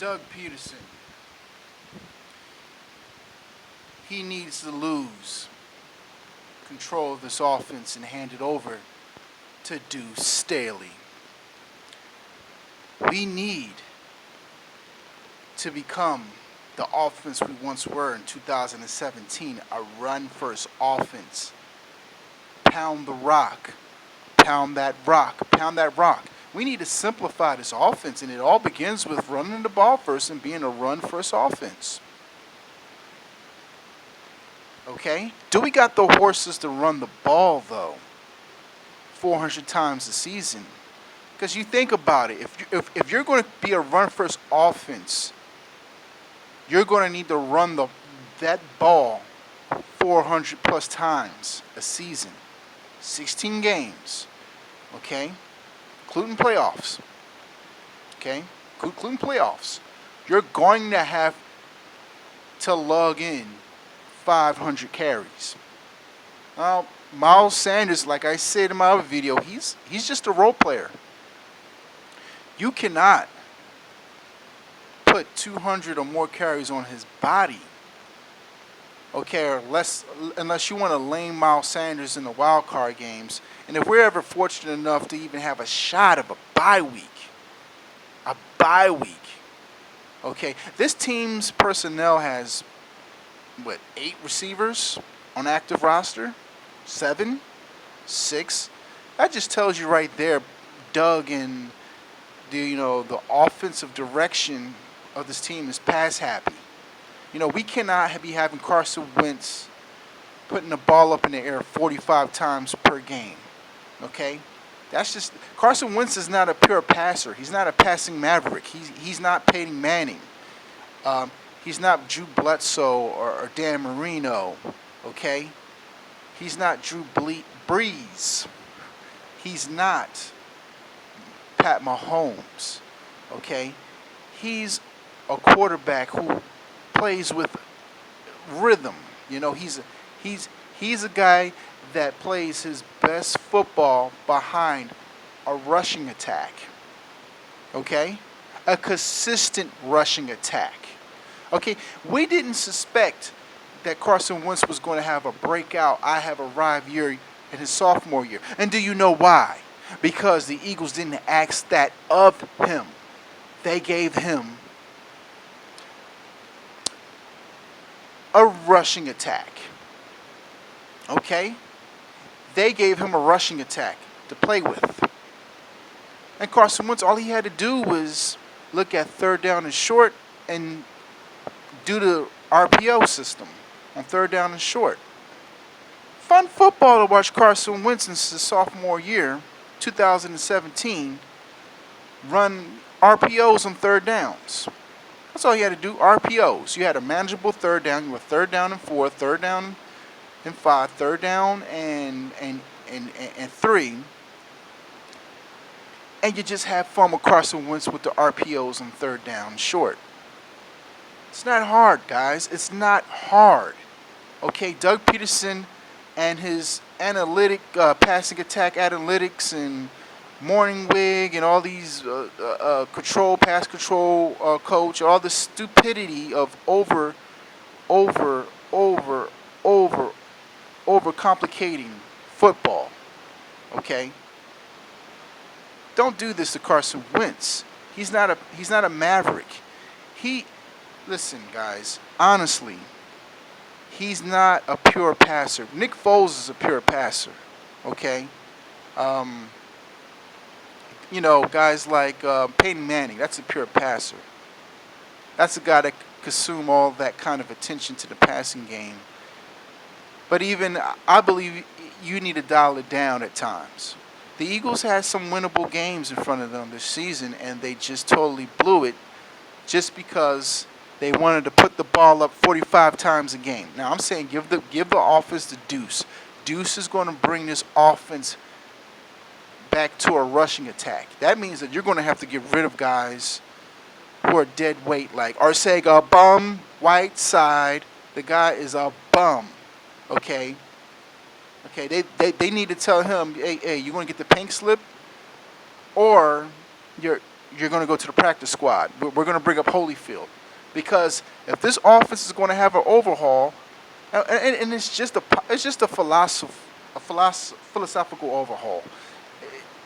Doug Peterson, he needs to lose control of this offense and hand it over to Duce Staley. We need to become the offense we once were in 2017, a run-first offense. Pound the rock. Pound that rock. Pound that rock. We need to simplify this offense, and it all begins with running the ball first and being a run-first offense. Okay? Do we got the horses to run the ball, though? 400 times a season. Because you think about it, if you're going to be a run-first offense, you're going to need to run that ball 400 plus times a season. 16 games. Okay? Including playoffs. Okay? Including playoffs. You're going to have to log in 500 carries. Now, Miles Sanders, like I said in my other video, he's just a role player. You cannot put 200 or more carries on his body. Okay, or unless you want to lame Miles Sanders in the wild card games. And if we're ever fortunate enough to even have a shot of a bye week, okay, this team's personnel has, 8 receivers on active roster? 7? 6? That just tells you right there, Doug, and the offensive direction of this team is pass happy. We cannot be having Carson Wentz putting the ball up in the air 45 times per game. Okay? That's just Carson Wentz is not a pure passer. He's not a passing maverick. He's not Peyton Manning. He's not Drew Bledsoe or Dan Marino. Okay? He's not Drew Brees. He's not Pat Mahomes. Okay? He's a quarterback who plays with rhythm. He's a guy that plays his best football behind a rushing attack. Okay? A consistent rushing attack. Okay? We didn't suspect that Carson Wentz was going to have a breakout, I have arrived year in his sophomore year. And do you know why? Because the Eagles didn't ask that of him. They gave him a rushing attack. Okay? They gave him a rushing attack to play with. And Carson Wentz, all he had to do was look at third down and short and do the RPO system on third down and short. Fun football to watch Carson Wentz since his sophomore year, 2017, run RPOs on third downs. That's all you had to do, RPOs. You had a manageable third down. You were third down and 4, third down and 5, third down and 3. And you just have fun with Carson Wentz with the RPOs on third down and short. It's not hard, guys. It's not hard. Okay, Doug Peterson and his passing attack analytics and Morning Wig and all these pass control coach, all the stupidity of over complicating football. Okay? Don't do this to Carson Wentz. He's not a maverick. Listen, guys, honestly, he's not a pure passer. Nick Foles is a pure passer. Okay? Guys like Peyton Manning, that's a pure passer. That's a guy that consume all that kind of attention to the passing game. But even, I believe you need to dial it down at times. The Eagles had some winnable games in front of them this season, and they just totally blew it just because they wanted to put the ball up 45 times a game. Now, I'm saying give the offense to Duce. Duce is going to bring this offense back to a rushing attack. That means that you're going to have to get rid of guys who are dead weight, like Arcega, bum, Whiteside. The guy is a bum. Okay? Okay, they need to tell him, hey, you going to get the pink slip? Or you're going to go to the practice squad. We're going to bring up Holyfield, because if this offense is going to have an overhaul, and it's just a philosophical overhaul.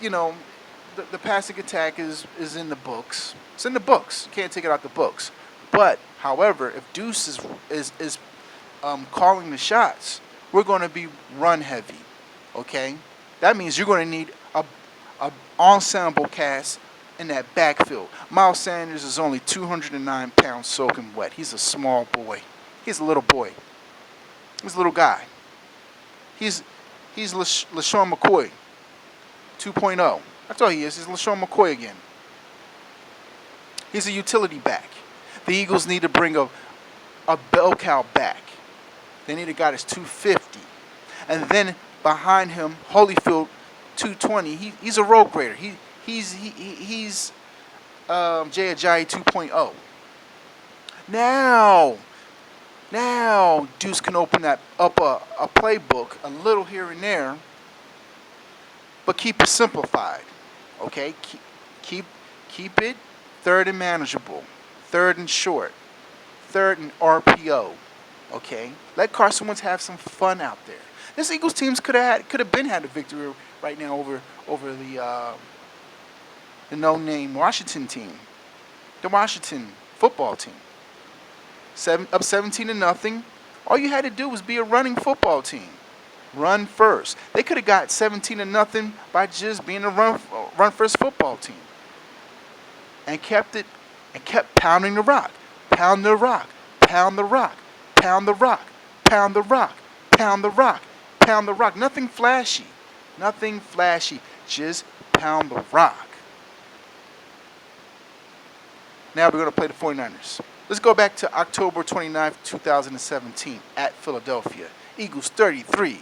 You know, the passing attack is in the books. It's in the books. You can't take it out the books. But however, if Duce is calling the shots, we're going to be run heavy. Okay, that means you're going to need a ensemble cast in that backfield. Miles Sanders is only 209 pounds soaking wet. He's a small boy. He's a little boy. He's a little guy. He's LaShawn McCoy 2.0. That's all he is. He's LaShawn McCoy again. He's a utility back. The Eagles need to bring a bell cow back. They need a guy that's 250. And then behind him, Holyfield, 220. He's a road grader. He's Jay Ajayi 2.0. Now Duce can open that up a playbook a little here and there, but keep it simplified. Okay, keep it third and manageable, third and short, third and RPO. Okay, let Carson Wentz have some fun out there. This Eagles teams could have had a victory right now over the no-name Washington team, the Washington football team. Up 17-0. All you had to do was be a running football team. Run first. They could have got 17-0 by just being a run first football team, and kept pounding the rock, pound the rock, pound the rock, pound the rock, pound the rock, pound the rock, pound the rock. Nothing flashy. Just pound the rock. Now we're going to play the 49ers. Let's go back to October 29th, 2017 at Philadelphia. Eagles 33,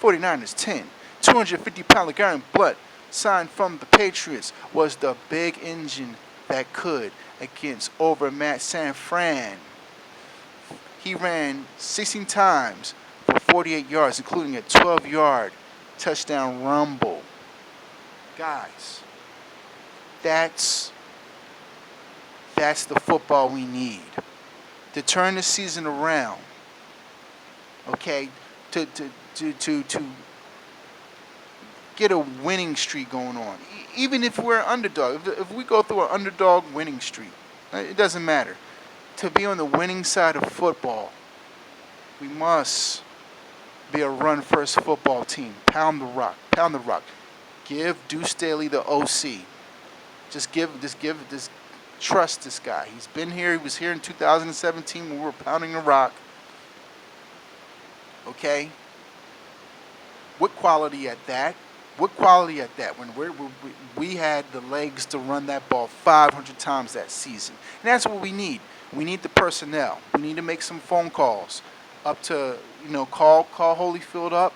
49ers 10. 250-pound LeGarrette Blount, signed from the Patriots, was the big engine that could against overmatched San Fran. He ran 16 times for 48 yards, including a 12-yard touchdown rumble. Guys, that's the football we need to turn the season around. Okay, to get a winning streak going on. Even if we're an underdog, if we go through an underdog winning streak, it doesn't matter. To be on the winning side of football, we must be a run-first football team. Pound the rock. Pound the rock. Give Duce Staley the OC. Just trust this guy. He's been here. He was here in 2017 when we were pounding the rock. Okay? What quality at that? When we had the legs to run that ball 500 times that season. And that's what we need. We need the personnel. We need to make some phone calls up to, call Holyfield up,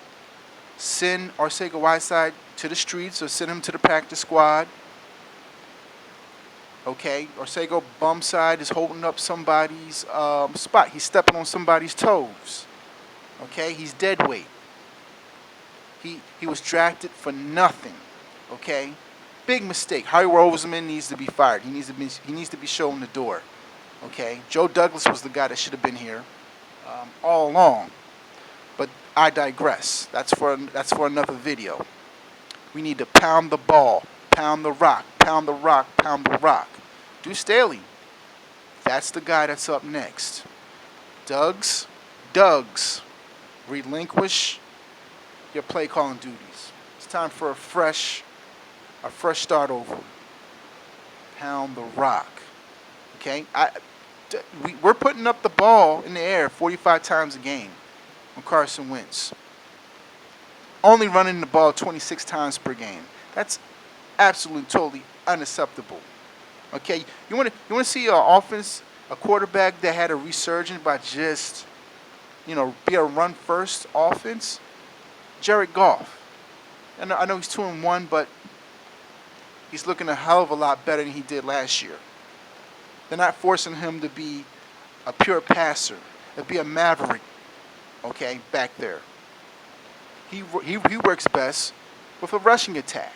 send Arcega-Whiteside to the streets or send him to the practice squad. Okay, Arcega bum side is holding up somebody's spot. He's stepping on somebody's toes. Okay, he's dead weight. He was drafted for nothing. Okay, big mistake. Howie Roseman needs to be fired. He needs to be shown the door. Okay, Joe Douglas was the guy that should have been here all along. But I digress. That's for another video. We need to pound the ball, pound the rock, pound the rock, pound the rock. Duce Staley, that's the guy that's up next. Doug's, relinquish your play calling duties. It's time for a fresh start over. Pound the rock. Okay? We're putting up the ball in the air 45 times a game on Carson Wentz. Only running the ball 26 times per game. That's absolutely, totally unacceptable. Okay? You want to see an offense, a quarterback that had a resurgence by just, be a run-first offense? Jared Goff. And I know he's 2-1, but he's looking a hell of a lot better than he did last year. They're not forcing him to be a pure passer, to be a maverick, okay, back there. He works best with a rushing attack.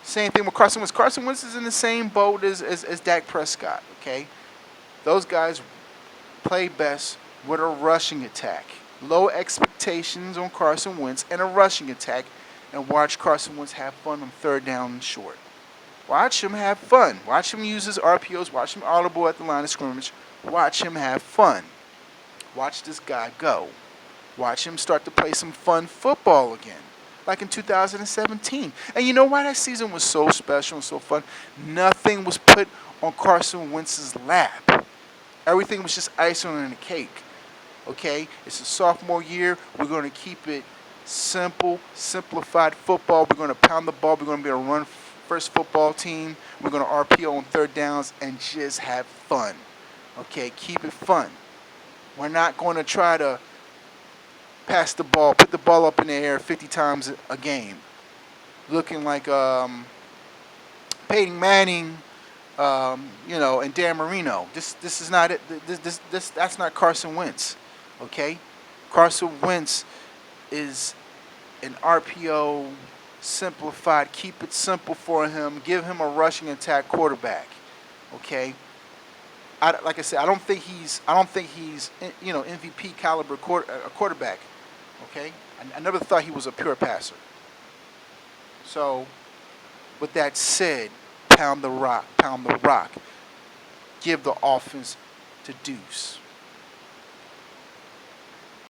Same thing with Carson Wentz. Carson Wentz is in the same boat as Dak Prescott. Okay, those guys play best with a rushing attack. Low expectations on Carson Wentz and a rushing attack, and watch Carson Wentz have fun on third down and short. Watch him have fun. Watch him use his RPOs. Watch him audible at the line of scrimmage. Watch him have fun. Watch this guy go. Watch him start to play some fun football again, like in 2017. And you know why that season was so special and so fun? Nothing was put on Carson Wentz's lap. Everything was just icing on the cake. Okay? It's a sophomore year. We're going to keep it simple, simplified football. We're going to pound the ball. We're going to be a run-first football team. We're going to RPO on third downs and just have fun. Okay? Keep it fun. We're not going to try to pass the ball, put the ball up in the air 50 times a game, looking like Peyton Manning, and Dan Marino. This is not it. That's not Carson Wentz. Okay, Carson Wentz is an RPO simplified. Keep it simple for him. Give him a rushing attack quarterback. Okay. Like I said, I don't think he's MVP caliber quarterback. Okay, I never thought he was a pure passer. So, with that said, pound the rock, give the offense to Duce.